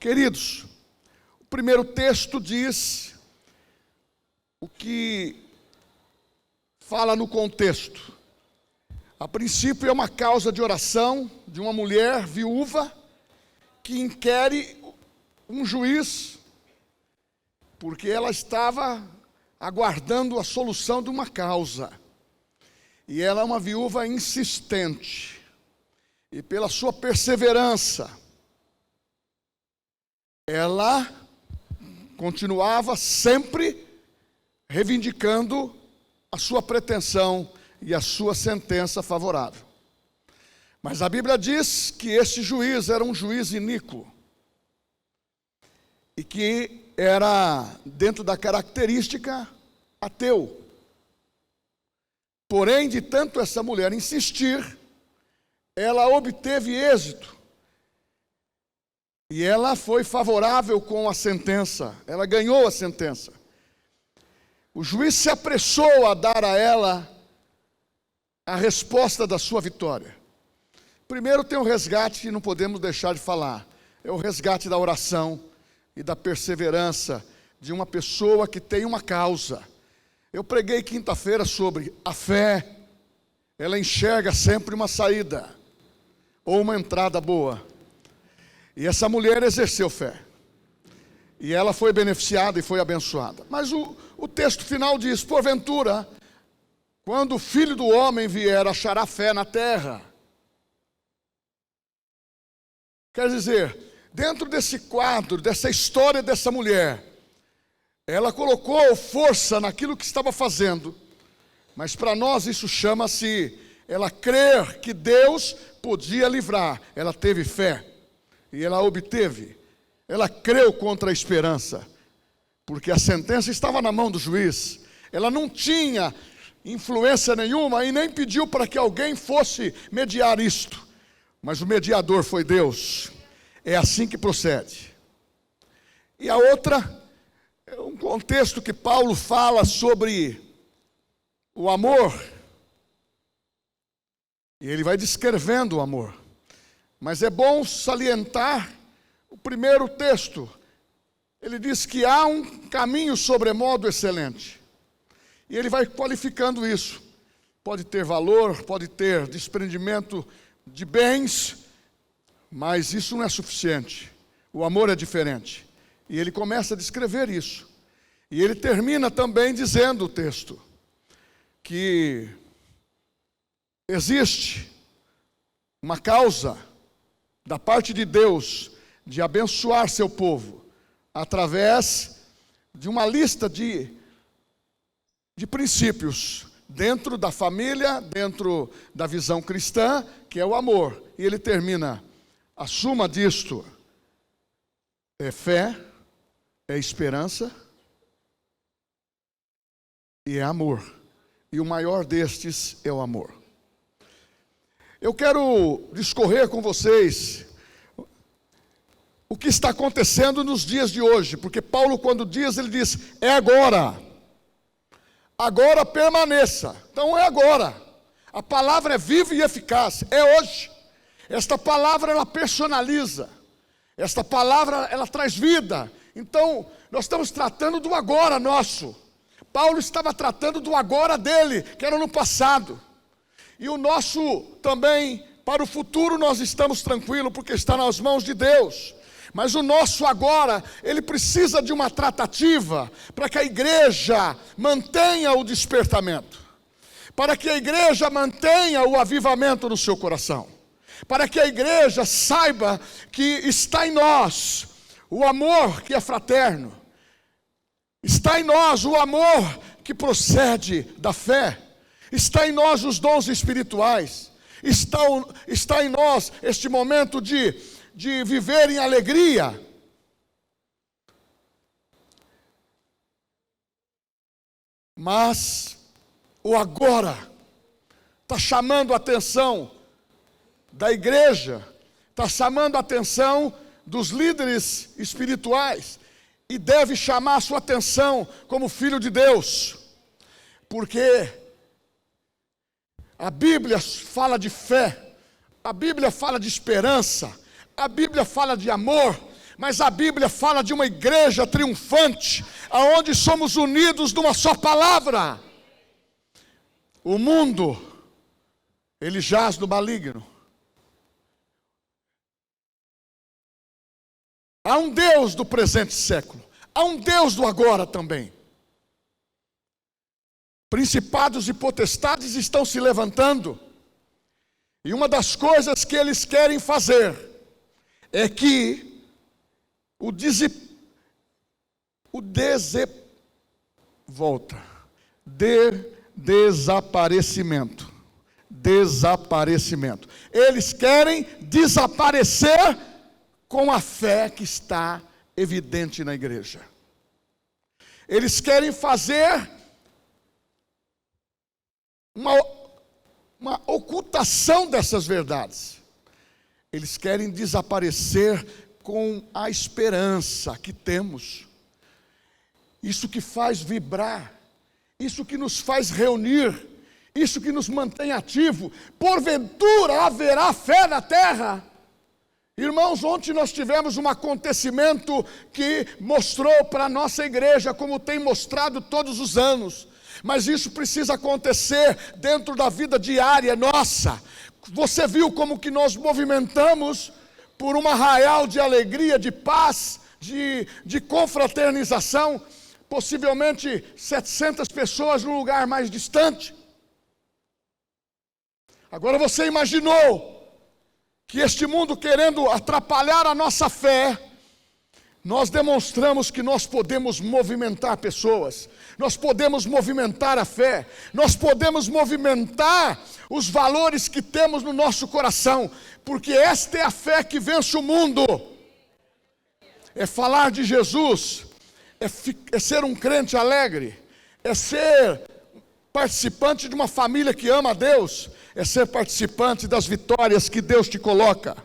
Queridos, o primeiro texto diz o que fala no contexto. A princípio é uma causa de oração de uma mulher viúva que inquire um juiz, porque ela estava aguardando a solução de uma causa. E ela é uma viúva insistente. E pela sua perseverança, ela continuava sempre reivindicando a sua pretensão e a sua sentença favorável. Mas a Bíblia diz que esse juiz era um juiz iníquo e que era, dentro da característica, ateu. Porém, de tanto essa mulher insistir, ela obteve êxito. E ela foi favorável com a sentença, ela ganhou a sentença. O juiz se apressou a dar a ela a resposta da sua vitória. Primeiro tem o resgate que não podemos deixar de falar. É o resgate da oração e da perseverança de uma pessoa que tem uma causa. Eu preguei quinta-feira sobre a fé. Ela enxerga sempre uma saída ou uma entrada boa. E essa mulher exerceu fé. E ela foi beneficiada e foi abençoada. Mas o texto final diz: porventura, quando o Filho do Homem vier, achará fé na terra. Quer dizer, dentro desse quadro, dessa história dessa mulher, ela colocou força naquilo que estava fazendo. Mas para nós isso chama-se ela crer que Deus podia livrar. Ela teve fé. E ela obteve. Ela creu contra a esperança. Porque a sentença estava na mão do juiz. Ela não tinha influência nenhuma e nem pediu para que alguém fosse mediar isto. Mas o mediador foi Deus. É assim que procede. E a outra é um contexto que Paulo fala sobre o amor. E ele vai descrevendo o amor. Mas é bom salientar o primeiro texto. Ele diz que há um caminho sobremodo excelente. E ele vai qualificando isso. Pode ter valor, pode ter desprendimento de bens, mas isso não é suficiente. O amor é diferente. E ele começa a descrever isso. E ele termina também dizendo o texto que existe uma causa da parte de Deus de abençoar seu povo através de uma lista de princípios dentro da família, dentro da visão cristã, que é o amor. E ele termina: a suma disto é fé, é esperança e é amor. E o maior destes é o amor. Eu quero discorrer com vocês o que está acontecendo nos dias de hoje, porque Paulo, quando diz, ele diz: é agora. Agora permaneça. Então é agora. A palavra é viva e eficaz. É hoje. Esta palavra, ela personaliza. Esta palavra, ela traz vida. Então, nós estamos tratando do agora nosso. Paulo estava tratando do agora dele, que era no passado. E o nosso também, para o futuro, nós estamos tranquilos, porque está nas mãos de Deus. Mas o nosso agora, ele precisa de uma tratativa para que a igreja mantenha o despertamento, para que a igreja mantenha o avivamento no seu coração, para que a igreja saiba que está em nós o amor que é fraterno, está em nós o amor que procede da fé, está em nós os dons espirituais, está em nós este momento de viver em alegria. Mas o agora está chamando a atenção da igreja, está chamando a atenção dos líderes espirituais, e deve chamar a sua atenção como filho de Deus, porque a Bíblia fala de fé, a Bíblia fala de esperança, a Bíblia fala de amor, mas a Bíblia fala de uma igreja triunfante, aonde somos unidos numa só palavra. O mundo, ele jaz no maligno. Há um Deus do presente século, há um Deus do agora também. Principados e potestades estão se levantando, e uma das coisas que eles querem fazer é que desaparecimento. Eles querem desaparecer com a fé que está evidente na igreja. Eles querem fazer uma ocultação dessas verdades. Eles querem desaparecer com a esperança que temos. Isso que faz vibrar, isso que nos faz reunir, isso que nos mantém ativo. Porventura haverá fé na terra? Irmãos, ontem nós tivemos um acontecimento que mostrou para a nossa igreja, como tem mostrado todos os anos, mas isso precisa acontecer dentro da vida diária nossa. Você viu como que nós movimentamos por um arraial de alegria, de paz, de confraternização, possivelmente 700 pessoas num lugar mais distante. Agora você imaginou que este mundo querendo atrapalhar a nossa fé, nós demonstramos que nós podemos movimentar pessoas, nós podemos movimentar a fé, nós podemos movimentar os valores que temos no nosso coração, porque esta é a fé que vence o mundo. É falar de Jesus, é ser um crente alegre, é ser participante de uma família que ama a Deus, é ser participante das vitórias que Deus te coloca.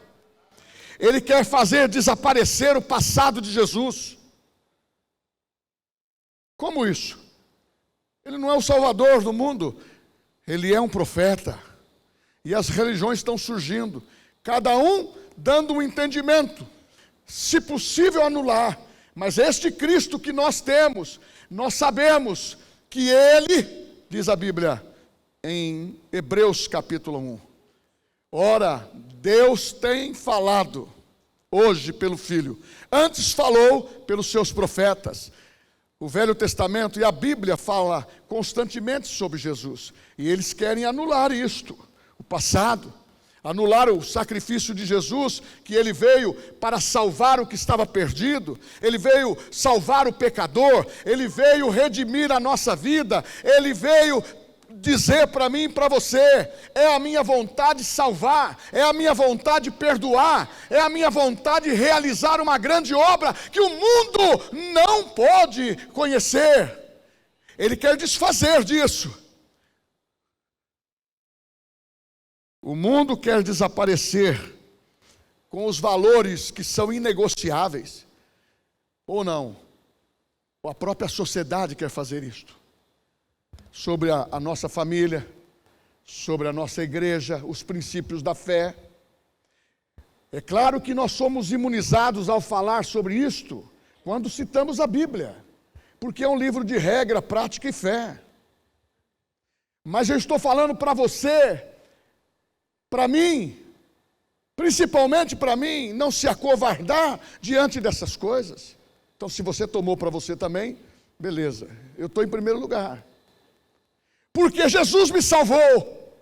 Ele quer fazer desaparecer o passado de Jesus. Como isso? Ele não é o Salvador do mundo, ele é um profeta. E as religiões estão surgindo, cada um dando um entendimento, se possível anular. Mas este Cristo que nós temos, nós sabemos que Ele, diz a Bíblia em Hebreus capítulo 1, ora, Deus tem falado hoje pelo Filho, antes falou pelos seus profetas. O Velho Testamento e a Bíblia fala constantemente sobre Jesus, e eles querem anular isto, o passado, anular o sacrifício de Jesus, que ele veio para salvar o que estava perdido, ele veio salvar o pecador, ele veio redimir a nossa vida, ele veio dizer para mim e para você: é a minha vontade salvar, é a minha vontade perdoar, é a minha vontade realizar uma grande obra que o mundo não pode conhecer. Ele quer desfazer disso. O mundo quer desaparecer com os valores que são inegociáveis, ou não? Ou a própria sociedade quer fazer isto? Sobre a nossa família, sobre a nossa igreja, os princípios da fé. É claro que nós somos imunizados ao falar sobre isto, quando citamos a Bíblia, porque é um livro de regra, prática e fé. Mas eu estou falando para você, para mim, principalmente para mim, não se acovardar diante dessas coisas. Então, se você tomou para você também, beleza, eu estou em primeiro lugar. Porque Jesus me salvou,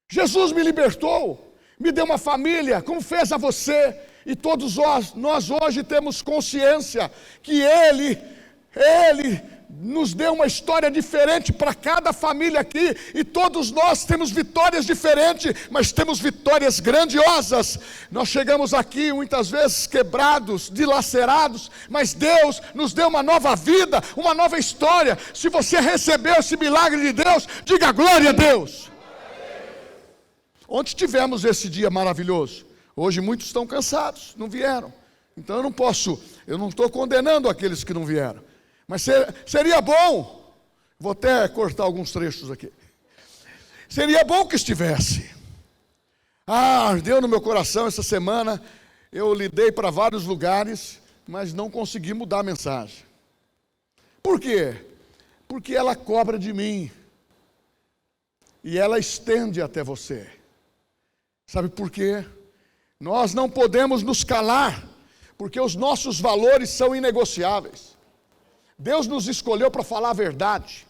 Jesus me libertou, me deu uma família, como fez a você, e todos nós hoje temos consciência que Ele nos deu uma história diferente para cada família aqui, e todos nós temos vitórias diferentes, mas temos vitórias grandiosas. Nós chegamos aqui muitas vezes quebrados, dilacerados, mas Deus nos deu uma nova vida, uma nova história. Se você recebeu esse milagre de Deus, diga glória a Deus. Ontem tivemos esse dia maravilhoso, hoje muitos estão cansados, não vieram, então eu não estou condenando aqueles que não vieram. Mas seria bom, vou até cortar alguns trechos aqui, seria bom que estivesse. Ardeu no meu coração essa semana, eu lidei para vários lugares, mas não consegui mudar a mensagem. Por quê? Porque ela cobra de mim. E ela estende até você. Sabe por quê? Nós não podemos nos calar, porque os nossos valores são inegociáveis. Deus nos escolheu para falar a verdade.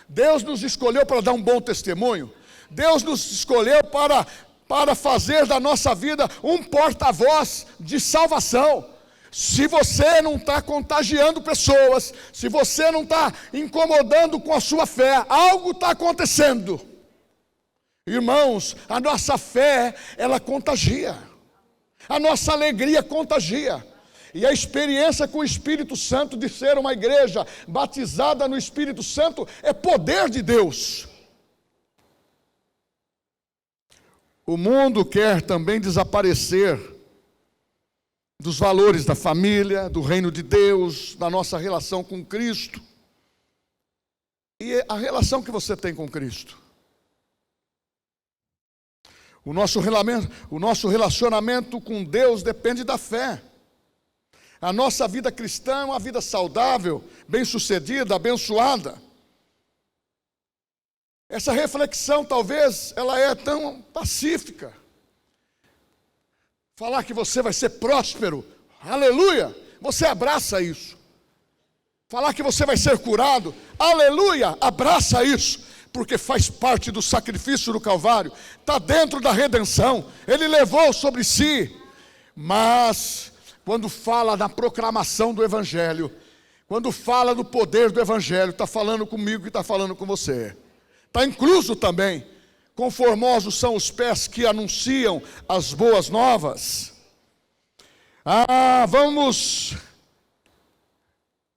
Deus nos escolheu para dar um bom testemunho. Deus nos escolheu para fazer da nossa vida um porta-voz de salvação. Se você não está contagiando pessoas, se você não está incomodando com a sua fé, algo está acontecendo. Irmãos, a nossa fé, ela contagia. A nossa alegria contagia. E a experiência com o Espírito Santo de ser uma igreja batizada no Espírito Santo é poder de Deus. O mundo quer também desaparecer dos valores da família, do reino de Deus, da nossa relação com Cristo. E a relação que você tem com Cristo? O nosso relacionamento com Deus depende da fé. A nossa vida cristã é uma vida saudável, bem-sucedida, abençoada. Essa reflexão, talvez, ela é tão pacífica. Falar que você vai ser próspero, aleluia, você abraça isso. Falar que você vai ser curado, aleluia, abraça isso. Porque faz parte do sacrifício do Calvário, está dentro da redenção, Ele levou sobre si. Mas, quando fala da proclamação do Evangelho, quando fala do poder do Evangelho, está falando comigo e está falando com você. Está incluso também, conformosos são os pés que anunciam as boas novas.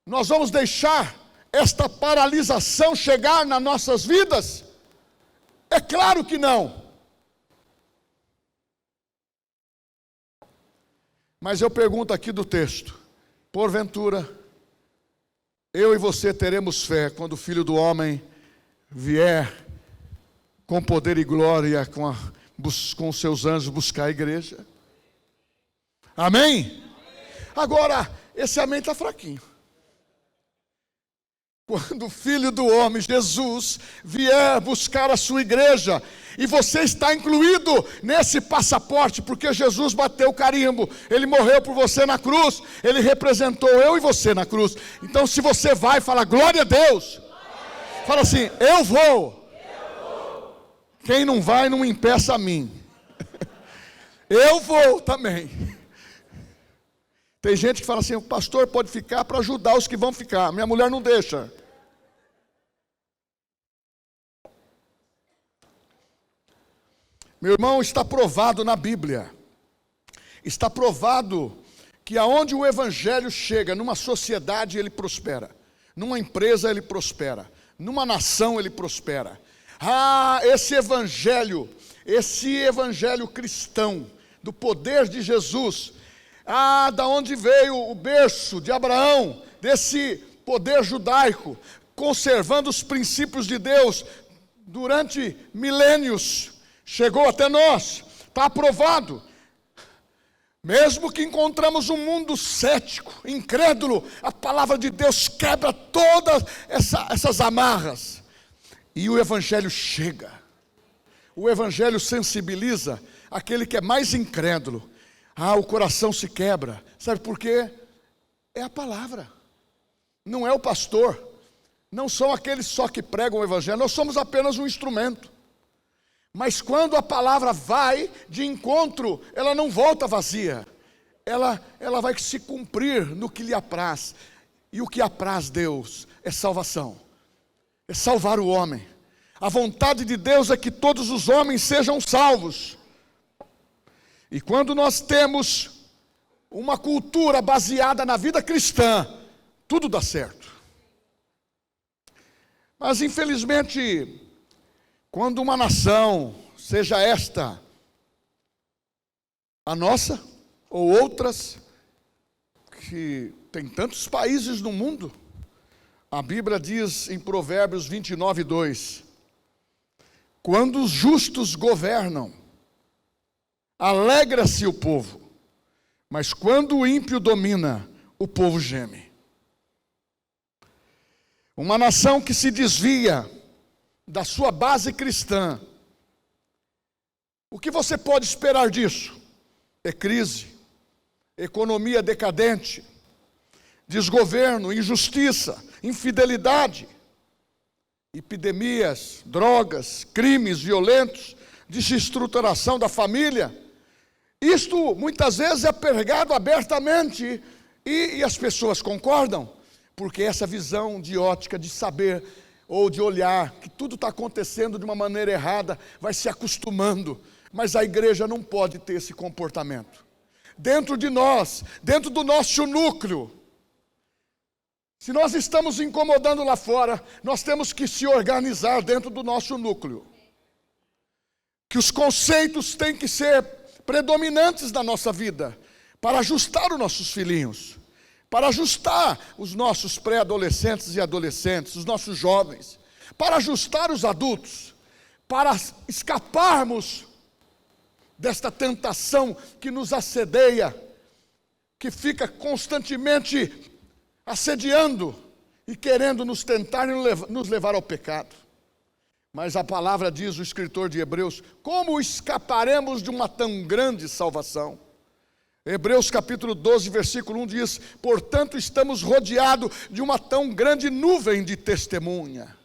Nós vamos deixar esta paralisação chegar nas nossas vidas? É claro que não. Mas eu pergunto aqui do texto: porventura, eu e você teremos fé quando o Filho do Homem vier com poder e glória, com os seus anjos buscar a igreja? Amém? Agora, esse amém está fraquinho. Quando o Filho do Homem, Jesus, vier buscar a sua igreja, e você está incluído nesse passaporte, porque Jesus bateu o carimbo, Ele morreu por você na cruz, Ele representou eu e você na cruz. Então, se você vai, fala glória a Deus. Fala assim, eu vou. Quem não vai, não impeça a mim. Eu vou também. Tem gente que fala assim, o pastor pode ficar para ajudar os que vão ficar. Minha mulher não deixa. Meu irmão, está provado na Bíblia. Está provado que aonde o Evangelho chega, numa sociedade ele prospera. Numa empresa ele prospera. Numa nação ele prospera. Esse evangelho cristão, do poder de Jesus, da onde veio o berço de Abraão, desse poder judaico, conservando os princípios de Deus durante milênios, chegou até nós, está aprovado. Mesmo que encontramos um mundo cético, incrédulo, a palavra de Deus quebra todas essas amarras. E o Evangelho chega. O Evangelho sensibiliza aquele que é mais incrédulo. O coração se quebra. Sabe por quê? É a palavra. Não é o pastor. Não são aqueles só que pregam o Evangelho. Nós somos apenas um instrumento. Mas quando a palavra vai de encontro, ela não volta vazia. Ela vai se cumprir no que lhe apraz. E o que apraz Deus é salvação. É salvar o homem. A vontade de Deus é que todos os homens sejam salvos. E quando nós temos uma cultura baseada na vida cristã, tudo dá certo. Mas infelizmente, quando uma nação, seja esta a nossa, ou outras, que tem tantos países no mundo, a Bíblia diz em Provérbios 29:2, quando os justos governam, alegra-se o povo, Mas quando o ímpio domina, o povo geme. Uma nação que se desvia da sua base cristã, o que você pode esperar disso? É crise, economia decadente, desgoverno, injustiça, infidelidade, epidemias, drogas, crimes violentos, desestruturação da família. Isto muitas vezes é pregado abertamente e as pessoas concordam, porque essa visão de ótica, de saber ou de olhar que tudo está acontecendo de uma maneira errada, vai se acostumando. Mas a igreja não pode ter esse comportamento. Dentro de nós, dentro do nosso núcleo, se nós estamos incomodando lá fora, nós temos que se organizar dentro do nosso núcleo. Que os conceitos têm que ser predominantes na nossa vida, para ajustar os nossos filhinhos, para ajustar os nossos pré-adolescentes e adolescentes, os nossos jovens, para ajustar os adultos, para escaparmos desta tentação que nos assedeia, que fica constantemente assediando e querendo nos tentar e nos levar ao pecado. Mas a palavra diz, o escritor de Hebreus, como escaparemos de uma tão grande salvação? Hebreus capítulo 12, versículo 1 diz, portanto estamos rodeados de uma tão grande nuvem de testemunha.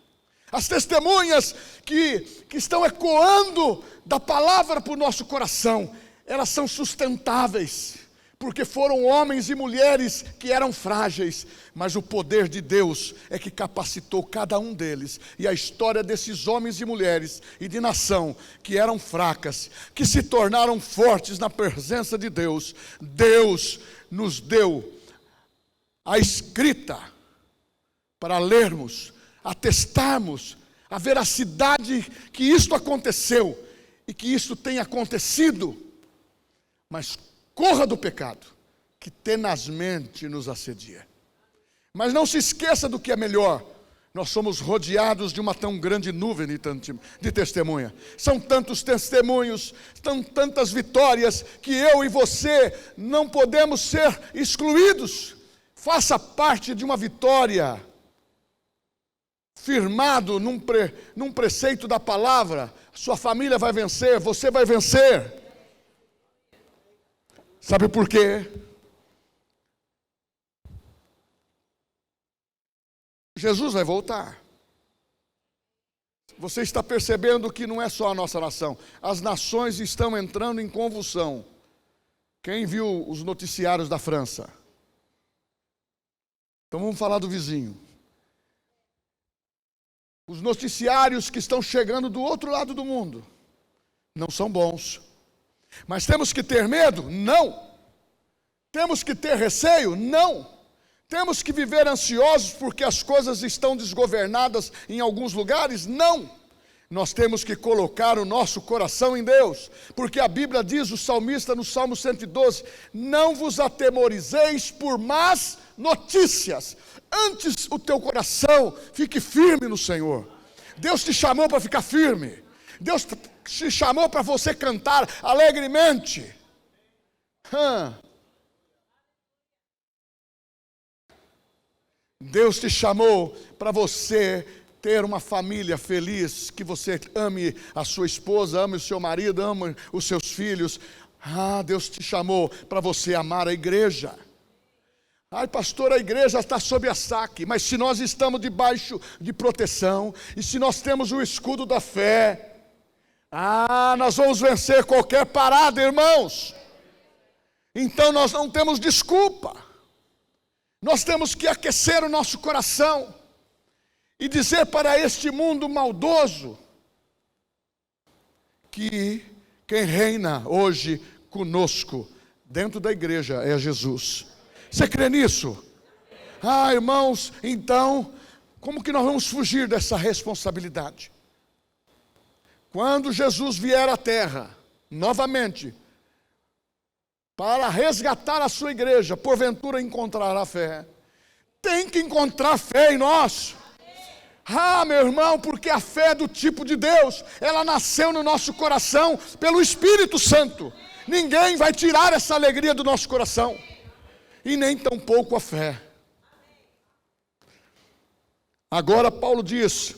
As testemunhas que estão ecoando da palavra para o nosso coração, elas são sustentáveis, porque foram homens e mulheres que eram frágeis, mas o poder de Deus é que capacitou cada um deles. E a história desses homens e mulheres e de nação que eram fracas, que se tornaram fortes na presença de Deus, Deus nos deu a escrita para lermos, atestarmos a veracidade que isto aconteceu e que isto tem acontecido. Mas corra do pecado, que tenazmente nos assedia. Mas não se esqueça do que é melhor. Nós somos rodeados de uma tão grande nuvem de testemunha. São tantos testemunhos, são tantas vitórias, que eu e você não podemos ser excluídos. Faça parte de uma vitória, firmado num preceito da palavra. Sua família vai vencer, você vai vencer. Sabe por quê? Jesus vai voltar. Você está percebendo que não é só a nossa nação. As nações estão entrando em convulsão. Quem viu os noticiários da França? Então vamos falar do vizinho. Os noticiários que estão chegando do outro lado do mundo não são bons. Mas temos que ter medo? Não. Temos que ter receio? Não. Temos que viver ansiosos porque as coisas estão desgovernadas em alguns lugares? Não. Nós temos que colocar o nosso coração em Deus, porque a Bíblia diz, o salmista no Salmo 112, não vos atemorizeis por más notícias, antes o teu coração fique firme no Senhor. Deus te chamou para ficar firme, Deus te chamou para você cantar alegremente. Deus te chamou para você ter uma família feliz, que você ame a sua esposa, ame o seu marido, ame os seus filhos. Deus te chamou para você amar a igreja. Ai, pastor, a igreja está sob ataque, mas se nós estamos debaixo de proteção, e se nós temos o escudo da fé, nós vamos vencer qualquer parada, irmãos. Então nós não temos desculpa. Nós temos que aquecer o nosso coração e dizer para este mundo maldoso que quem reina hoje conosco dentro da igreja é Jesus. Você crê nisso? Irmãos, então, como que nós vamos fugir dessa responsabilidade? Quando Jesus vier à terra, novamente, para resgatar a sua igreja, porventura encontrará fé. Tem que encontrar fé em nós. Meu irmão, porque a fé é do tipo de Deus, ela nasceu no nosso coração pelo Espírito Santo. Ninguém vai tirar essa alegria do nosso coração. E nem tampouco a fé. Agora Paulo diz,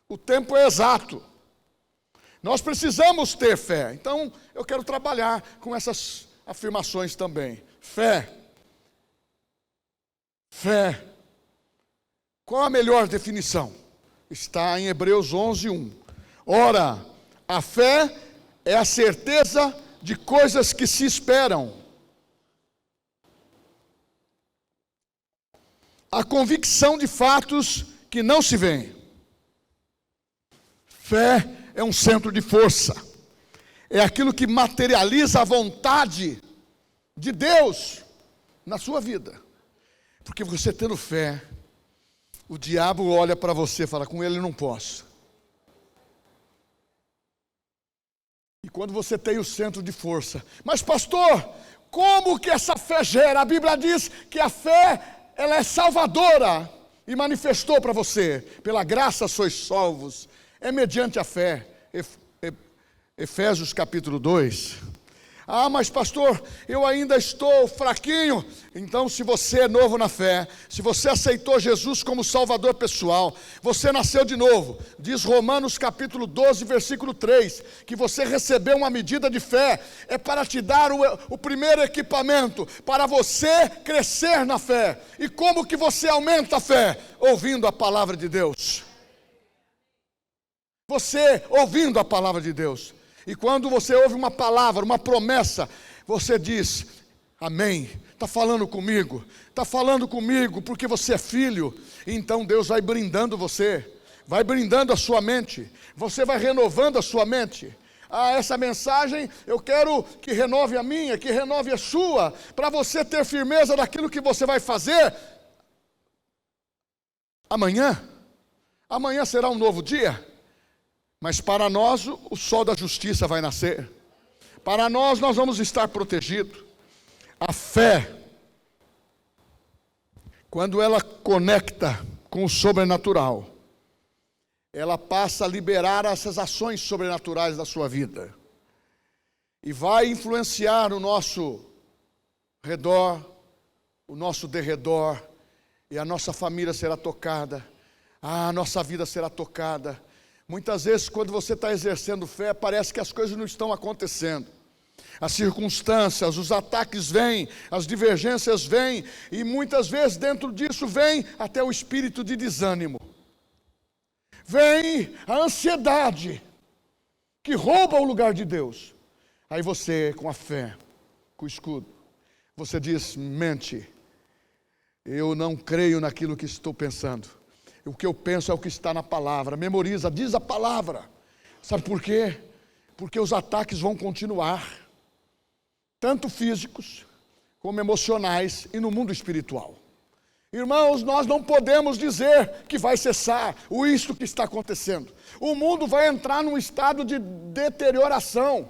o tempo é exato. Nós precisamos ter fé. Então eu quero trabalhar com essas afirmações também. Fé. Fé. Qual a melhor definição? Está em Hebreus 11:1. Ora, a fé é a certeza de coisas que se esperam, a convicção de fatos que não se veem. Fé é um centro de força, é aquilo que materializa a vontade de Deus na sua vida. Porque você tendo fé, o diabo olha para você e fala, com ele não posso. E quando você tem o centro de força, mas pastor, como que essa fé gera? A Bíblia diz que a fé, ela é salvadora e manifestou para você, pela graça sois salvos, é mediante a fé. Efésios capítulo 2. Ah, mas pastor, eu ainda estou fraquinho. Então, se você é novo na fé, se você aceitou Jesus como Salvador pessoal, você nasceu de novo. Diz Romanos capítulo 12, versículo 3, que você recebeu uma medida de fé, é para te dar o primeiro equipamento, para você crescer na fé. E como que você aumenta a fé? Ouvindo a palavra de Deus. Você ouvindo a palavra de Deus. E quando você ouve uma palavra, uma promessa, você diz, amém, está falando comigo porque você é filho. E então Deus vai brindando você, vai brindando a sua mente, você vai renovando a sua mente. Ah, essa mensagem eu quero que renove a minha, que renove a sua, para você ter firmeza daquilo que você vai fazer. Amanhã será um novo dia. Mas para nós o sol da justiça vai nascer. Para nós vamos estar protegidos. A fé, quando ela conecta com o sobrenatural, ela passa a liberar essas ações sobrenaturais da sua vida. E vai influenciar o nosso redor, o nosso derredor, e a nossa família será tocada. A nossa vida será tocada. Muitas vezes, quando você está exercendo fé, parece que as coisas não estão acontecendo. As circunstâncias, os ataques vêm, as divergências vêm, e muitas vezes dentro disso vem até o espírito de desânimo. Vem a ansiedade, que rouba o lugar de Deus. Aí você, com a fé, com o escudo, você diz, mente, eu não creio naquilo que estou pensando. O que eu penso é o que está na palavra. Memoriza, diz a palavra. Sabe por quê? Porque os ataques vão continuar. Tanto físicos, como emocionais e no mundo espiritual. Irmãos, nós não podemos dizer que vai cessar isto que está acontecendo. O mundo vai entrar num estado de deterioração,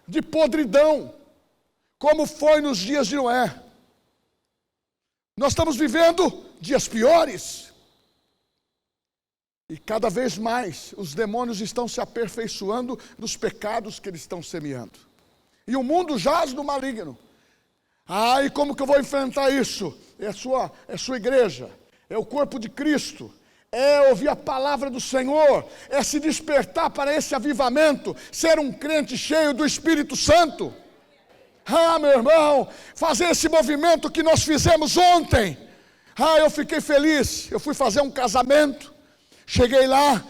de podridão, como foi nos dias de Noé. Nós estamos vivendo dias piores. E cada vez mais os demônios estão se aperfeiçoando nos pecados que eles estão semeando. E o mundo jaz no maligno. E como que eu vou enfrentar isso? É sua igreja, é o corpo de Cristo, é ouvir a palavra do Senhor, é se despertar para esse avivamento, ser um crente cheio do Espírito Santo. Meu irmão, fazer esse movimento que nós fizemos ontem. Eu fiquei feliz, eu fui fazer um casamento. Cheguei lá,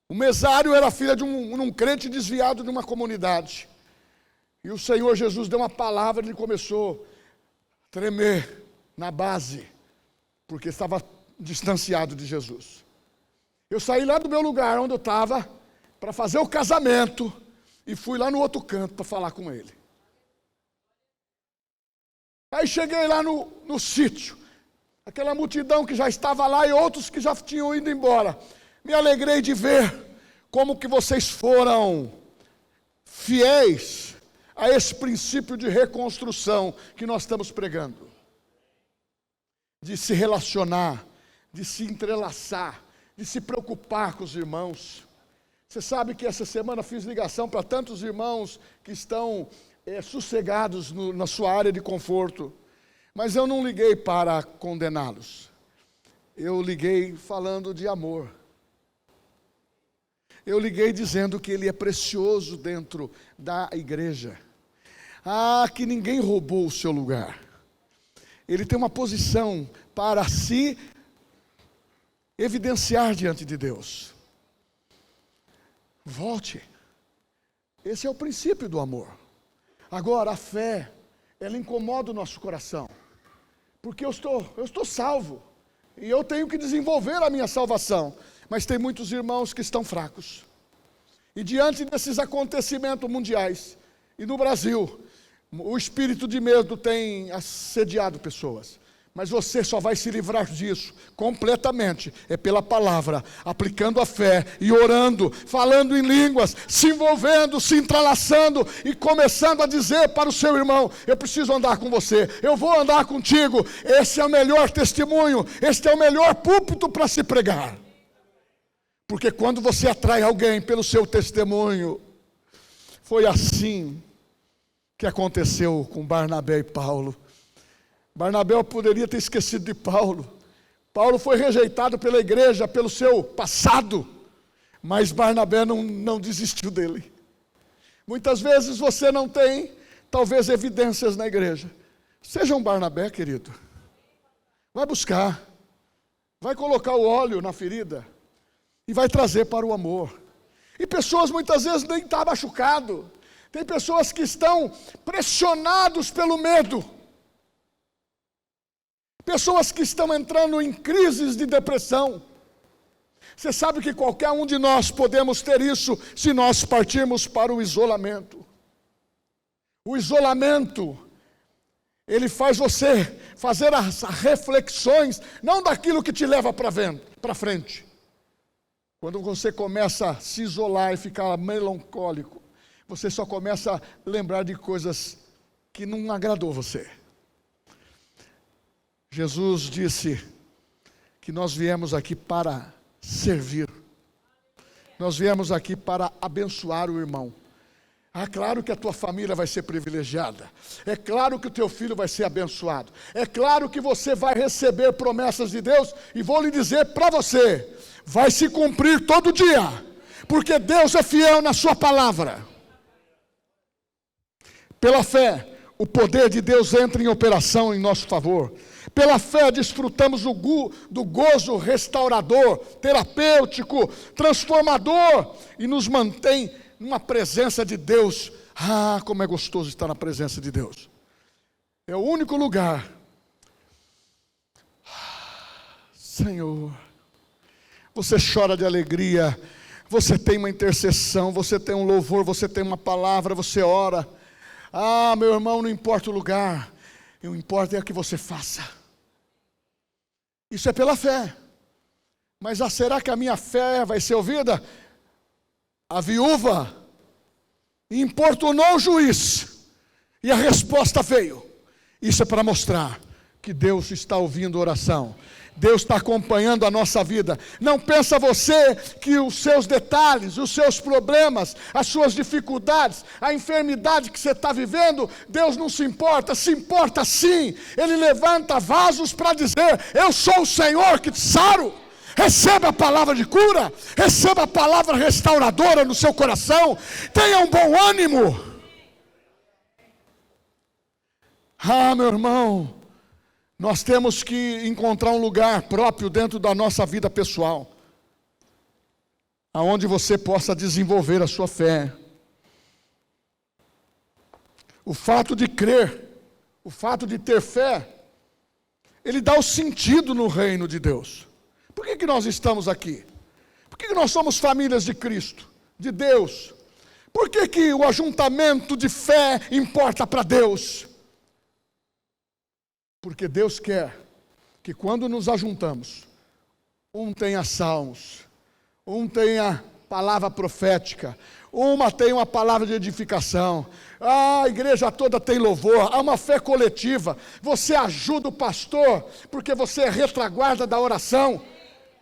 o mesário era filha de um crente desviado de uma comunidade. E o Senhor Jesus deu uma palavra, ele começou a tremer na base, porque estava distanciado de Jesus. Eu saí lá do meu lugar, onde eu estava, para fazer o casamento, e fui lá no outro canto para falar com ele. Aí cheguei lá no sítio, aquela multidão que já estava lá e outros que já tinham ido embora. Me alegrei de ver como que vocês foram fiéis a esse princípio de reconstrução que nós estamos pregando. De se relacionar, de se entrelaçar, de se preocupar com os irmãos, Você sabe que essa semana fiz ligação para tantos irmãos que estão sossegados na sua área de conforto. Mas eu não liguei para condená-los. Eu liguei falando de amor. Eu liguei dizendo que ele é precioso dentro da igreja. Que ninguém roubou o seu lugar. Ele tem uma posição para se evidenciar diante de Deus. Volte. Esse é o princípio do amor. Agora, a fé, ela incomoda o nosso coração. Porque eu estou salvo. E eu tenho que desenvolver a minha salvação. Mas tem muitos irmãos que estão fracos. E diante desses acontecimentos mundiais, e no Brasil, o espírito de medo tem assediado pessoas. Mas você só vai se livrar disso completamente, pela palavra, aplicando a fé e orando, falando em línguas, se envolvendo, se entrelaçando e começando a dizer para o seu irmão: eu preciso andar com você, eu vou andar contigo. Esse é o melhor testemunho, este é o melhor púlpito para se pregar. Porque quando você atrai alguém pelo seu testemunho, foi assim que aconteceu com Barnabé e Paulo. Barnabé poderia ter esquecido de Paulo. Paulo foi rejeitado pela igreja, pelo seu passado. Mas Barnabé não desistiu dele. Muitas vezes você não tem, talvez, evidências na igreja. Seja um Barnabé, querido. Vai buscar. Vai colocar o óleo na ferida. E vai trazer para o amor. E pessoas muitas vezes nem estão machucadas. Tem pessoas que estão pressionados pelo medo. Pessoas que estão entrando em crises de depressão. Você sabe que qualquer um de nós podemos ter isso se nós partirmos para o isolamento. O isolamento, ele faz você fazer as reflexões, não daquilo que te leva para frente. Quando você começa a se isolar e ficar melancólico, você só começa a lembrar de coisas que não agradou você. Jesus disse que nós viemos aqui para servir. Nós viemos aqui para abençoar o irmão. Claro que a tua família vai ser privilegiada. É claro que o teu filho vai ser abençoado. É claro que você vai receber promessas de Deus. E vou lhe dizer para você, vai se cumprir todo dia. Porque Deus é fiel na sua palavra. Pela fé, o poder de Deus entra em operação em nosso favor. Pela fé desfrutamos do gozo restaurador, terapêutico, transformador, e nos mantém numa presença de Deus. Como é gostoso estar na presença de Deus. É o único lugar. Senhor, você chora de alegria, você tem uma intercessão, você tem um louvor, você tem uma palavra, você ora. Meu irmão, não importa o lugar, o importa é o que você faça. Isso é pela fé. Mas será que a minha fé vai ser ouvida? A viúva importunou o juiz e a resposta veio. Isso é para mostrar que Deus está ouvindo a oração. Deus está acompanhando a nossa vida. Não pensa você que os seus detalhes, os seus problemas, as suas dificuldades, a enfermidade que você está vivendo, Deus não se importa sim. Ele levanta vasos para dizer: eu sou o Senhor que te saro. Receba a palavra de cura, receba a palavra restauradora no seu coração. Tenha um bom ânimo. Meu irmão, nós temos que encontrar um lugar próprio dentro da nossa vida pessoal, aonde você possa desenvolver a sua fé. O fato de crer, o fato de ter fé, ele dá o sentido no reino de Deus. Por que nós estamos aqui? Por que nós somos famílias de Cristo, de Deus? Por que o ajuntamento de fé importa para Deus? Porque Deus quer que quando nos ajuntamos, um tenha salmos, um tenha palavra profética, uma tem uma palavra de edificação, a igreja toda tem louvor, há uma fé coletiva, você ajuda o pastor, porque você é retaguarda da oração.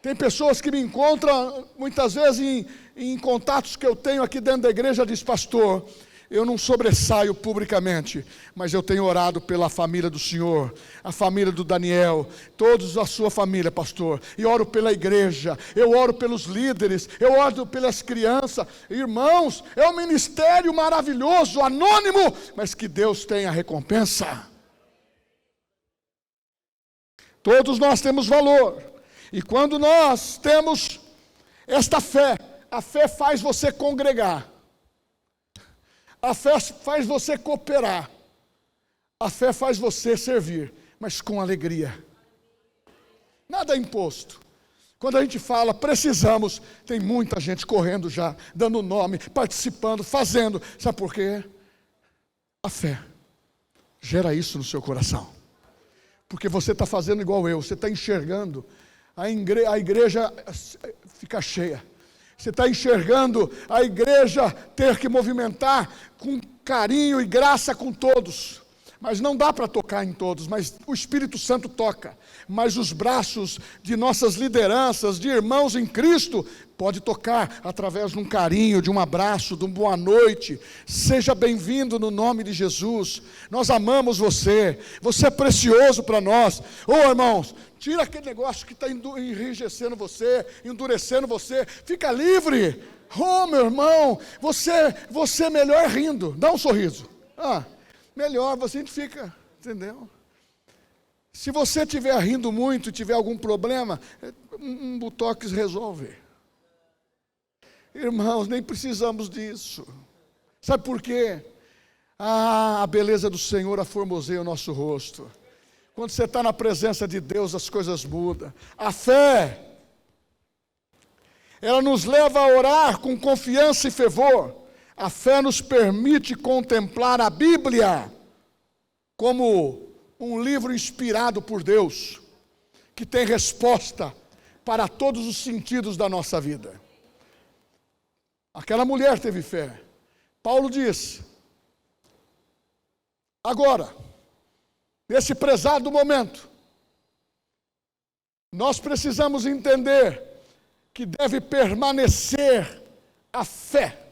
Tem pessoas que me encontram muitas vezes em contatos que eu tenho aqui dentro da igreja, diz: pastor, eu não sobressaio publicamente, mas eu tenho orado pela família do senhor, a família do Daniel, todos a sua família, pastor, e oro pela igreja, eu oro pelos líderes, eu oro pelas crianças. Irmãos, é um ministério maravilhoso, anônimo, mas que Deus tem a recompensa. Todos nós temos valor, e quando nós temos esta fé, a fé faz você congregar, a fé faz você cooperar, a fé faz você servir, mas com alegria. Nada é imposto. Quando a gente fala precisamos, tem muita gente correndo já, dando nome, participando, fazendo. Sabe por quê? A fé gera isso no seu coração. Porque você está fazendo igual eu, você está enxergando, a igreja fica cheia. Você está enxergando a igreja ter que movimentar com carinho e graça com todos. Mas não dá para tocar em todos, mas o Espírito Santo toca. Mas os braços de nossas lideranças, de irmãos em Cristo, pode tocar através de um carinho, de um abraço, de uma boa noite. Seja bem-vindo no nome de Jesus. Nós amamos você, você é precioso para nós. Irmãos, tira aquele negócio que está enrijecendo você, endurecendo você, fica livre. Meu irmão, você é melhor rindo, dá um sorriso. Melhor, você fica, entendeu? Se você estiver rindo muito e tiver algum problema, um botox resolve. Irmãos, nem precisamos disso. Sabe por quê? A beleza do Senhor aformoseia o nosso rosto. Quando você está na presença de Deus, as coisas mudam. A fé, ela nos leva a orar com confiança e fervor. A fé nos permite contemplar a Bíblia como um livro inspirado por Deus, que tem resposta para todos os sentidos da nossa vida. Aquela mulher teve fé. Paulo diz: agora, nesse prezado momento, nós precisamos entender que deve permanecer a fé.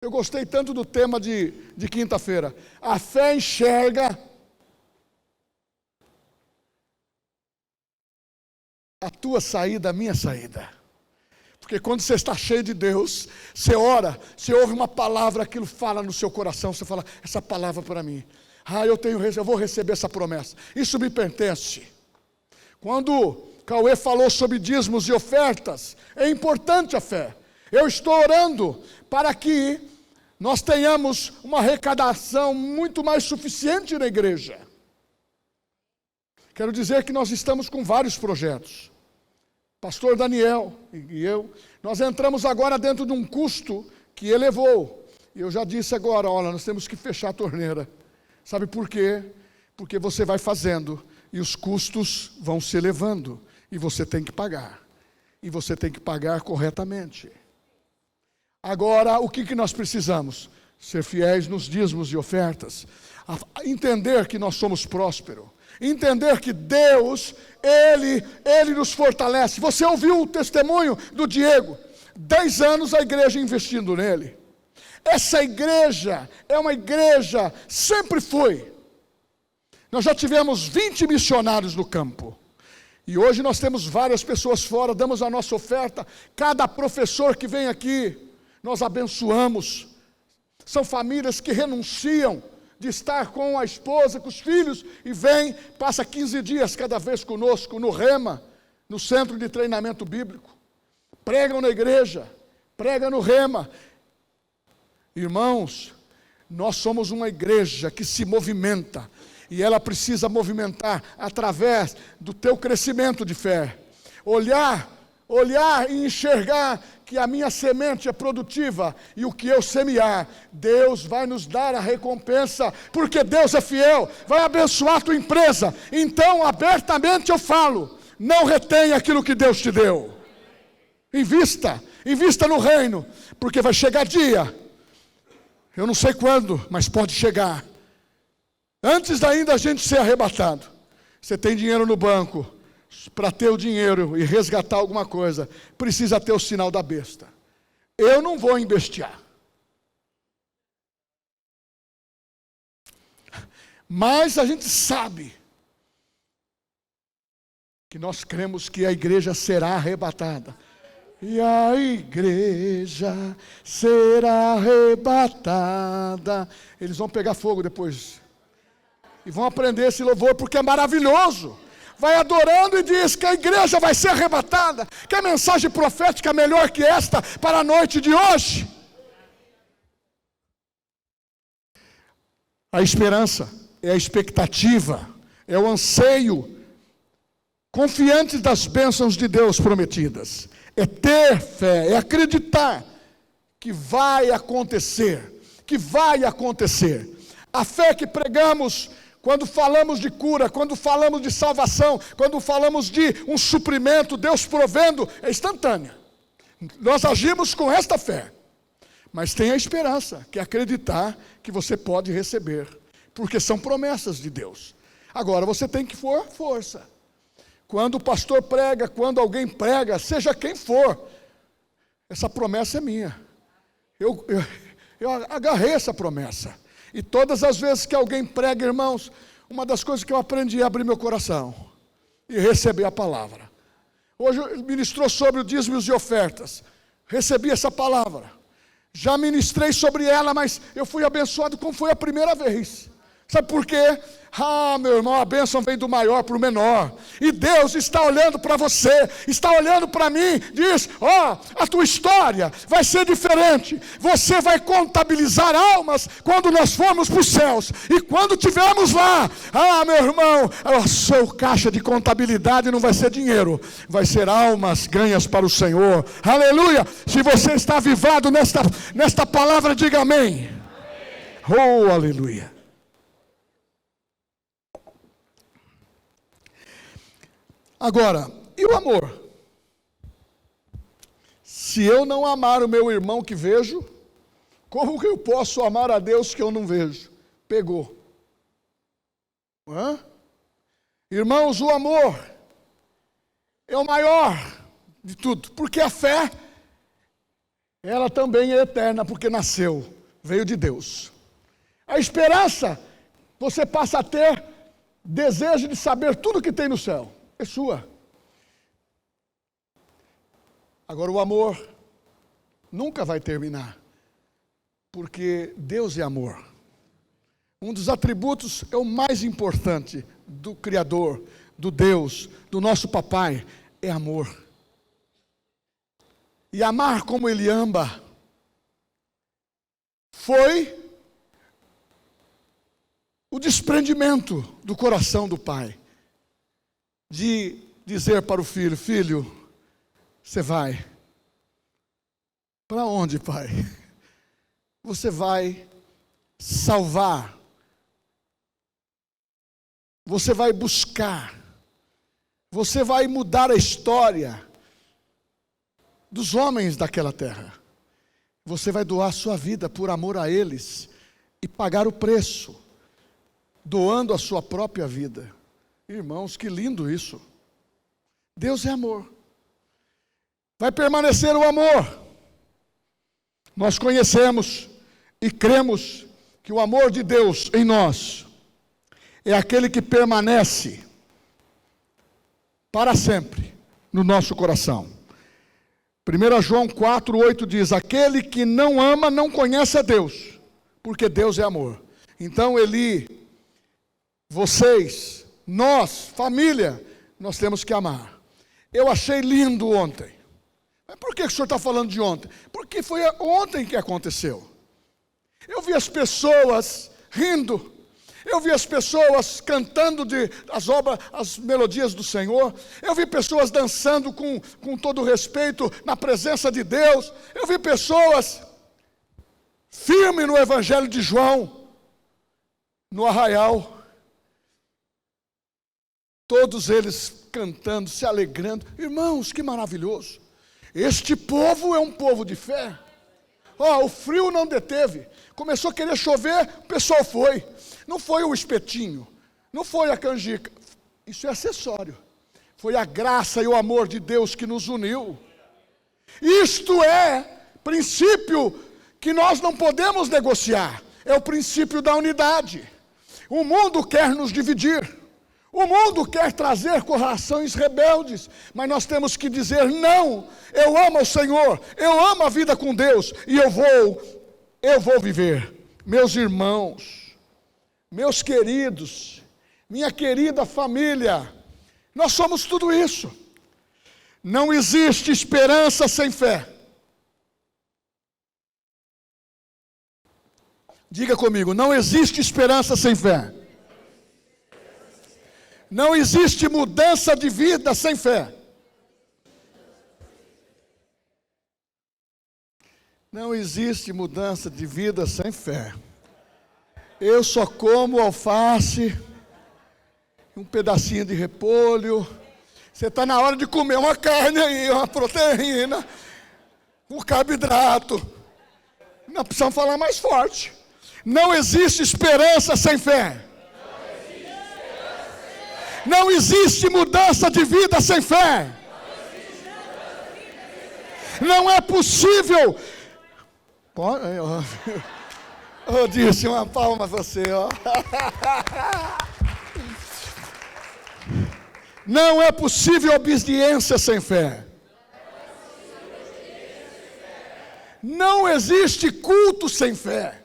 Eu gostei tanto do tema de quinta-feira. A fé enxerga a tua saída, a minha saída. Porque quando você está cheio de Deus, você ora, você ouve uma palavra, aquilo fala no seu coração, você fala: essa palavra para mim. Eu vou receber essa promessa. Isso me pertence. Quando Cauê falou sobre dízimos e ofertas, é importante a fé. Eu estou orando para que nós tenhamos uma arrecadação muito mais suficiente na igreja. Quero dizer que nós estamos com vários projetos. Pastor Daniel e eu, nós entramos agora dentro de um custo que elevou. E eu já disse agora: olha, nós temos que fechar a torneira. Sabe por quê? Porque você vai fazendo e os custos vão se elevando. E você tem que pagar. E você tem que pagar corretamente. Agora, o que nós precisamos? Ser fiéis nos dízimos e ofertas. Entender que nós somos prósperos. Entender que Deus, Ele nos fortalece. Você ouviu o testemunho do Diego? 10 anos a igreja investindo nele. Essa igreja é uma igreja, sempre foi. Nós já tivemos 20 missionários no campo. E hoje nós temos várias pessoas fora, damos a nossa oferta. Cada professor que vem aqui, nós abençoamos. São famílias que renunciam de estar com a esposa, com os filhos, e vem, passa 15 dias cada vez conosco, no Rema, no Centro de Treinamento Bíblico. Pregam na igreja, pregam no Rema. Irmãos, nós somos uma igreja que se movimenta, e ela precisa movimentar através do teu crescimento de fé. Olhar e enxergar que a minha semente é produtiva, e o que eu semear, Deus vai nos dar a recompensa, porque Deus é fiel, vai abençoar a tua empresa. Então, abertamente eu falo: não retenha aquilo que Deus te deu. Invista no reino, porque vai chegar dia, eu não sei quando, mas pode chegar, antes ainda a gente ser arrebatado. Você tem dinheiro no banco, para ter o dinheiro e resgatar alguma coisa, precisa ter o sinal da besta. Eu não vou embestiar. Mas a gente sabe que nós cremos que a igreja será arrebatada. E a igreja será arrebatada. Eles vão pegar fogo depois. E vão aprender esse louvor porque é maravilhoso. Vai adorando e diz que a igreja vai ser arrebatada. Que a mensagem profética é melhor que esta para a noite de hoje. A esperança é a expectativa, é o anseio confiante das bênçãos de Deus prometidas. É ter fé, é acreditar que vai acontecer, que vai acontecer. A fé que pregamos quando falamos de cura, quando falamos de salvação, quando falamos de um suprimento, Deus provendo, é instantânea. Nós agimos com esta fé. Mas tem a esperança, que é acreditar que você pode receber, porque são promessas de Deus. Agora você tem que for força. Quando o pastor prega, quando alguém prega, seja quem for, essa promessa é minha. Eu agarrei essa promessa. E todas as vezes que alguém prega, irmãos, uma das coisas que eu aprendi é abrir meu coração e receber a palavra. Hoje ministrou sobre o dízimos e ofertas. Recebi essa palavra. Já ministrei sobre ela, mas eu fui abençoado como foi a primeira vez. Sabe por quê? Meu irmão, a bênção vem do maior para o menor. E Deus está olhando para você, está olhando para mim, diz, a tua história vai ser diferente. Você vai contabilizar almas quando nós formos para os céus. E quando estivermos lá, meu irmão, o seu caixa de contabilidade não vai ser dinheiro, vai ser almas ganhas para o Senhor. Aleluia! Se você está avivado nesta palavra, diga amém. Oh, aleluia! Agora, e o amor? Se eu não amar o meu irmão que vejo, como que eu posso amar a Deus que eu não vejo? Pegou. Irmãos, o amor é o maior de tudo, porque a fé, ela também é eterna, porque nasceu, veio de Deus. A esperança, você passa a ter desejo de saber tudo que tem no céu. É sua. Agora o amor nunca vai terminar, porque Deus é amor. Um dos atributos é o mais importante do Criador, do Deus, do nosso papai, é amor. E amar como Ele ama foi o desprendimento do coração do pai. De dizer para o filho, filho, você vai. Para onde, pai? Você vai salvar. Você vai buscar. Você vai mudar a história dos homens daquela terra. Você vai doar sua vida por amor a eles e pagar o preço, doando a sua própria vida. Irmãos, que lindo isso. Deus é amor. Vai permanecer o amor. Nós conhecemos e cremos que o amor de Deus em nós é aquele que permanece para sempre no nosso coração. 1 João 4:8 diz, aquele que não ama não conhece a Deus, porque Deus é amor. Então vocês, nós, família, nós temos que amar. Eu achei lindo ontem. Mas por que o senhor está falando de ontem? Porque foi ontem que aconteceu. Eu vi as pessoas rindo. Eu vi as pessoas cantando as melodias do Senhor. Eu vi pessoas dançando com todo respeito na presença de Deus. Eu vi pessoas firmes no Evangelho de João, no arraial. Todos eles cantando, se alegrando. Irmãos, que maravilhoso. Este povo é um povo de fé. O frio não deteve. Começou a querer chover, o pessoal foi. Não foi o espetinho, não foi a canjica. Isso é acessório. Foi a graça e o amor de Deus que nos uniu. Isto é princípio que nós não podemos negociar. É o princípio da unidade. O mundo quer nos dividir. O mundo quer trazer corações rebeldes, mas nós temos que dizer: não, eu amo o Senhor, eu amo a vida com Deus, e eu vou viver. Meus irmãos, meus queridos, minha querida família, nós somos tudo isso. Não existe esperança sem fé. Diga comigo, não existe esperança sem fé. Não existe mudança de vida sem fé. Não existe mudança de vida sem fé. Eu só como alface, um pedacinho de repolho. Você está na hora de comer uma carne aí, uma proteína, um carboidrato. Nós precisamos falar mais forte. Não existe esperança sem fé. Não existe mudança de vida sem fé. Não é possível. Eu disse uma palma a você, ó. Não é possível obediência sem fé. Não existe culto sem fé.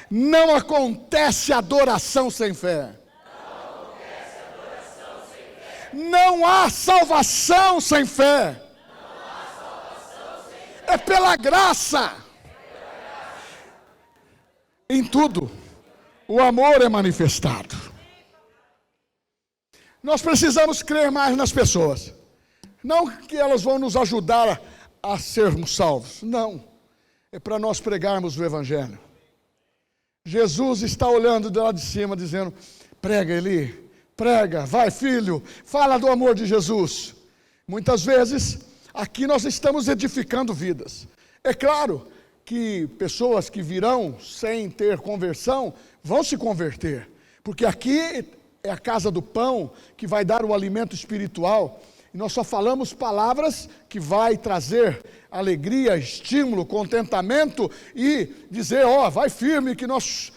Não acontece adoração sem fé. Não há salvação sem fé. É pela graça. Em tudo, o amor é manifestado. Nós precisamos crer mais nas pessoas. Não que elas vão nos ajudar a sermos salvos. Não. É para nós pregarmos o Evangelho. Jesus está olhando de lá de cima, dizendo: prega, Eli, prega, vai, filho, fala do amor de Jesus. Muitas vezes, aqui nós estamos edificando vidas. É claro que pessoas que virão sem ter conversão, vão se converter. Porque aqui é a casa do pão, que vai dar o alimento espiritual. E nós só falamos palavras que vai trazer alegria, estímulo, contentamento e dizer: ó, vai firme que nós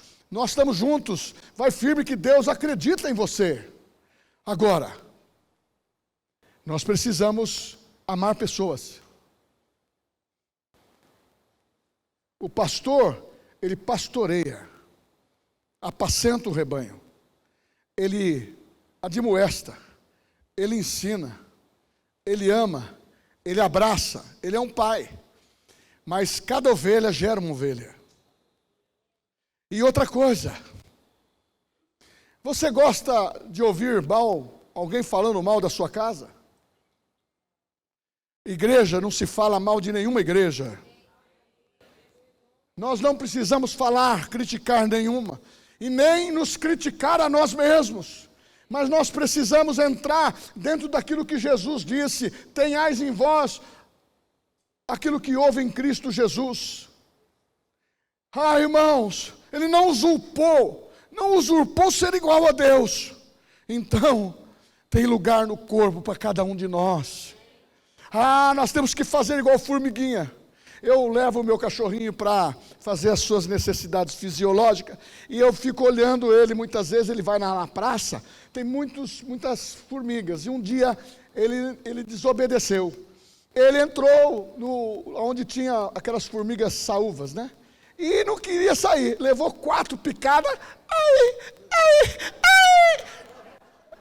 estamos juntos, vai firme que Deus acredita em você. Agora, nós precisamos amar pessoas. O pastor, ele pastoreia, apacenta o rebanho, ele admoesta, ele ensina, ele ama, ele abraça, ele é um pai. Mas cada ovelha gera uma ovelha. E outra coisa, você gosta de ouvir alguém falando mal da sua casa? Igreja, não se fala mal de nenhuma igreja. Nós não precisamos criticar nenhuma, e nem nos criticar a nós mesmos. Mas nós precisamos entrar dentro daquilo que Jesus disse: tenhais em vós aquilo que houve em Cristo Jesus. Ah, irmãos, ele não usurpou ser igual a Deus. Então, tem lugar no corpo para cada um de nós. Ah, nós temos que fazer igual formiguinha. Eu levo o meu cachorrinho para fazer as suas necessidades fisiológicas, e eu fico olhando ele. Muitas vezes ele vai na praça, tem muitas formigas, e um dia ele desobedeceu. Ele entrou onde tinha aquelas formigas saúvas, né? E não queria sair, levou 4 picadas,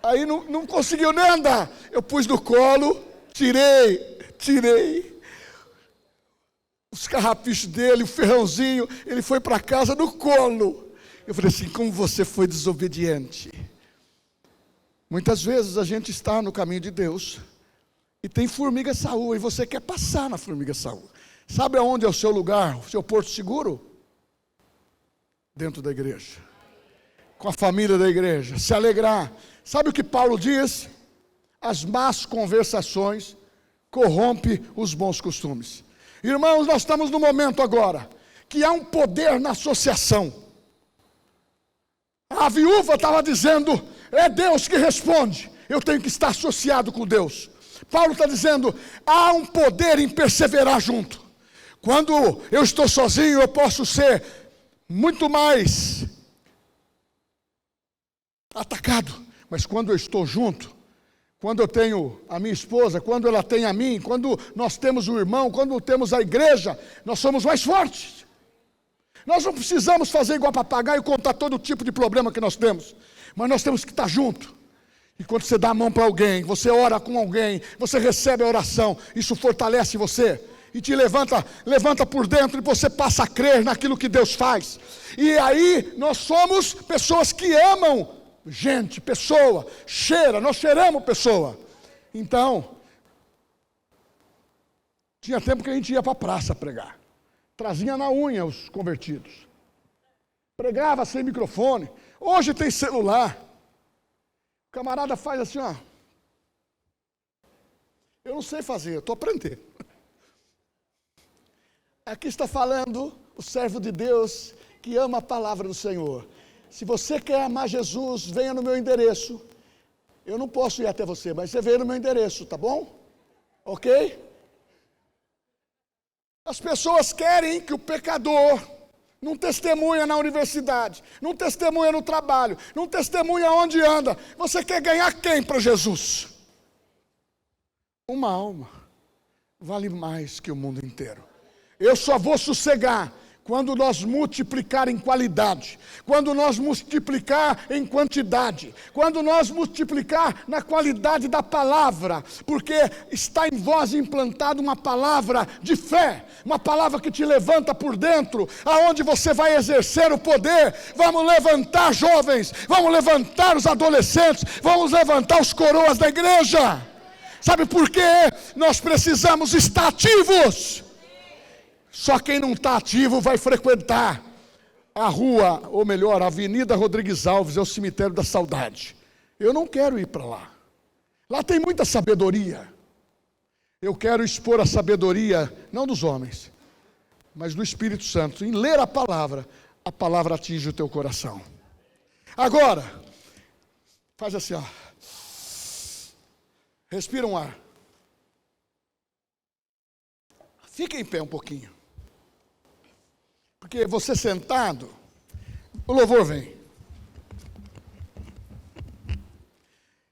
aí não conseguiu nem andar. Eu pus no colo, tirei os carrapichos dele, o ferrãozinho, ele foi para casa no colo. Eu falei assim: como você foi desobediente. Muitas vezes a gente está no caminho de Deus e tem formiga saúva, e você quer passar na formiga saúva. Sabe aonde é o seu lugar, o seu porto seguro? Dentro da igreja, com a família da igreja, se alegrar. Sabe o que Paulo diz? As más conversações corrompem os bons costumes. Irmãos, nós estamos no momento agora que há um poder na associação. A viúva estava dizendo: é Deus que responde, eu tenho que estar associado com Deus. Paulo está dizendo, há um poder em perseverar junto. Quando eu estou sozinho, eu posso ser muito mais atacado. Mas quando eu estou junto, quando eu tenho a minha esposa, quando ela tem a mim, quando nós temos o irmão, quando temos a igreja, nós somos mais fortes. Nós não precisamos fazer igual papagaio e contar todo tipo de problema que nós temos. Mas nós temos que estar junto. E quando você dá a mão para alguém, você ora com alguém, você recebe a oração, isso fortalece você. E te levanta por dentro e você passa a crer naquilo que Deus faz. E aí nós somos pessoas que amam gente, pessoa, nós cheiramos pessoa. Então, tinha tempo que a gente ia para a praça pregar. Trazia na unha os convertidos. Pregava sem microfone. Hoje tem celular. O camarada faz assim, ó. Eu não sei fazer, eu estou aprendendo. Aqui está falando o servo de Deus que ama a palavra do Senhor. Se você quer amar Jesus, venha no meu endereço. Eu não posso ir até você, mas você venha no meu endereço, tá bom? Ok? As pessoas querem que o pecador não testemunha na universidade, não testemunha no trabalho, não testemunha onde anda. Você quer ganhar quem para Jesus? Uma alma vale mais que o mundo inteiro. Eu só vou sossegar quando nós multiplicar em qualidade, quando nós multiplicar em quantidade, quando nós multiplicar na qualidade da palavra, porque está em vós implantada uma palavra de fé, uma palavra que te levanta por dentro, aonde você vai exercer o poder. Vamos levantar jovens, vamos levantar os adolescentes, vamos levantar os coroas da igreja. Sabe por quê? Nós precisamos estar ativos. Só quem não está ativo vai frequentar a rua, ou melhor, a Avenida Rodrigues Alves, é o cemitério da saudade. Eu não quero ir para lá. Lá tem muita sabedoria. Eu quero expor a sabedoria, não dos homens, mas do Espírito Santo. Em ler a palavra atinge o teu coração. Agora, faz assim, ó. Respira um ar. Fica em pé um pouquinho. Porque você sentado, o louvor vem.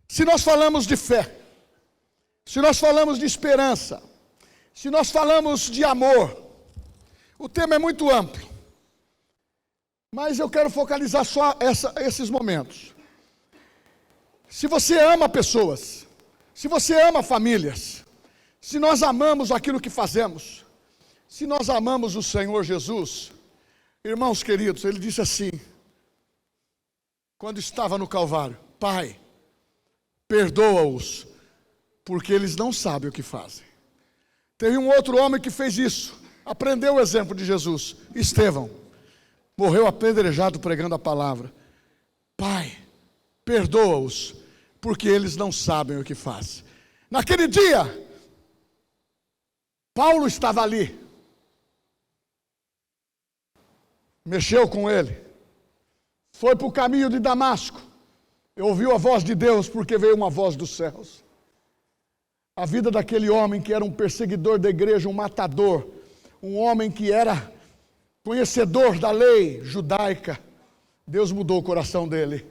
Se nós falamos de fé, se nós falamos de esperança, se nós falamos de amor, o tema é muito amplo. Mas eu quero focalizar só esses momentos. Se você ama pessoas, se você ama famílias, se nós amamos aquilo que fazemos, se nós amamos o Senhor Jesus, irmãos queridos, ele disse assim, quando estava no Calvário: Pai, perdoa-os, porque eles não sabem o que fazem. Teve um outro homem que fez isso, aprendeu o exemplo de Jesus, Estevão, morreu apedrejado pregando a palavra. Pai, perdoa-os, porque eles não sabem o que fazem. Naquele dia, Paulo estava ali, mexeu com ele, foi para o caminho de Damasco, ouviu a voz de Deus, porque veio uma voz dos céus. A vida daquele homem que era um perseguidor da igreja, um matador, um homem que era conhecedor da lei judaica, Deus mudou o coração dele,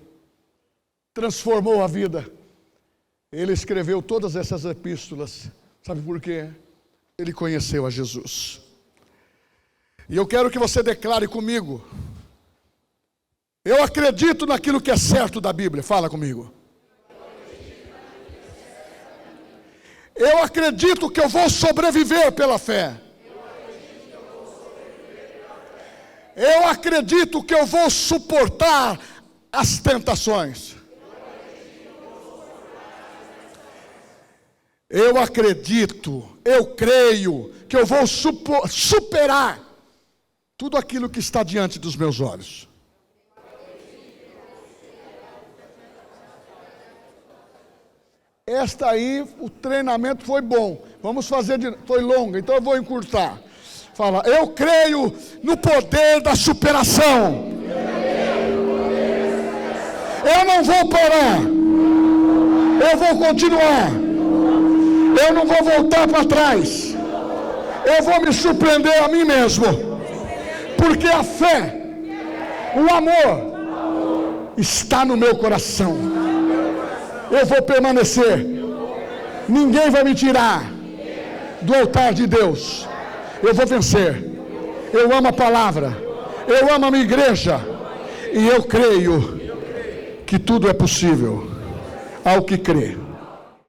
transformou a vida. Ele escreveu todas essas epístolas, sabe por quê? Ele conheceu a Jesus. E eu quero que você declare comigo: eu acredito naquilo que é certo da Bíblia. Fala comigo. Eu acredito que eu vou sobreviver pela fé. Eu acredito que eu vou suportar as tentações. Eu acredito, eu creio que eu vou superar tudo aquilo que está diante dos meus olhos. Esta aí, o treinamento foi bom. Vamos fazer foi longa, então eu vou encurtar. Fala: eu creio no poder da superação. Eu não vou parar. Eu vou continuar. Eu não vou voltar para trás. Eu vou me surpreender a mim mesmo. Porque a fé, o amor, está no meu coração. Eu vou permanecer. Ninguém vai me tirar do altar de Deus. Eu vou vencer. Eu amo a palavra. Eu amo a minha igreja. E eu creio que tudo é possível ao que crê.